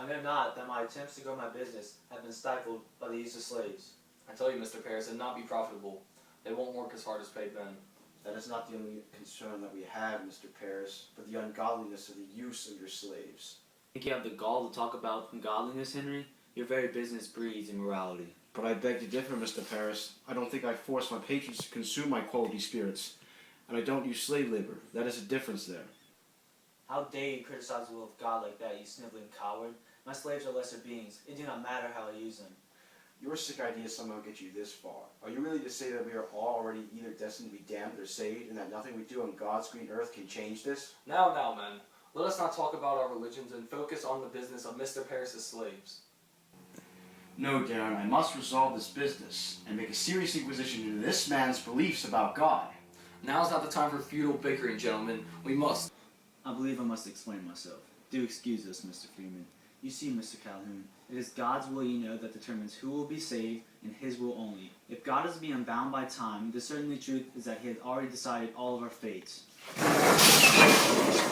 know not that my attempts to grow my business have been stifled by the use of slaves. I tell you, Mr. Paris, it'll not be profitable. They won't work as hard as paid men. That is not the only concern that we have, Mr. Paris, but the ungodliness of the use of your slaves. Think you have the gall to talk about ungodliness, Henry? Your very business breeds immorality. But I beg to differ, Mr. Paris. I don't think I force my patrons to consume my quality spirits, and I don't use slave labor. That is a difference there. How dare you criticize the will of God like that, you sniveling coward? My slaves are lesser beings. It do not matter how I use them. Your sick ideas somehow get you this far. Are you really to say that we are all already either destined to be damned or saved, and that nothing we do on God's green earth can change this? Now, men, let us not talk about our religions and focus on the business of Mr. Paris's slaves. No, Darren, I must resolve this business and make a serious inquisition into this man's beliefs about God. Now is not the time for futile bickering, gentlemen. We must. I believe I must explain myself. Do excuse us, Mr. Freeman. You see, Mr. Calhoun, it is God's will, you know, that determines who will be saved, and His will only. If God is to be unbound by time, the certainly truth is that He has already decided all of our fates.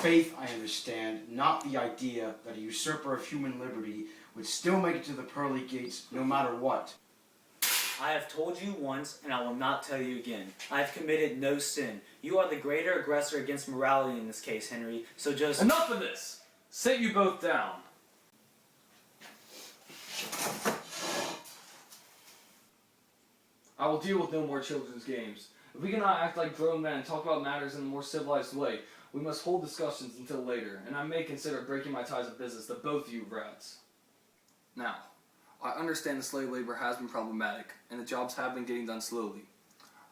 Faith, I understand, not the idea that a usurper of human liberty would still make it to the pearly gates no matter what. I have told you once, and I will not tell you again. I have committed no sin. You are the greater aggressor against morality in this case, Henry, so just... Enough of this! Sit you both down. I will deal with no more children's games. If we cannot act like grown men and talk about matters in a more civilized way, we must hold discussions until later, and I may consider breaking my ties of business to both you brats. Now, I understand the slave labor has been problematic, and the jobs have been getting done slowly.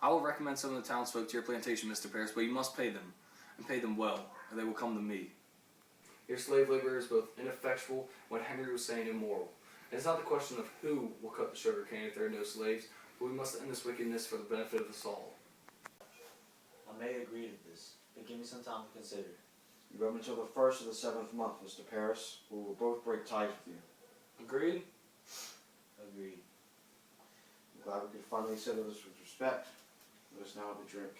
I will recommend some of the townsfolk to your plantation, Mr. Paris, but you must pay them, and pay them well, or they will come to me. Your slave labor is both ineffectual and what Henry was saying immoral. It is not the question of who will cut the sugar cane if there are no slaves, but we must end this wickedness for the benefit of us all. I may agree to this, but give me some time to consider. You have until the 1st of the 7th month, Mr. Paris. We will both break ties with you. Agreed? Agreed. I'm glad we could finally settle this with respect. Let us now have a drink.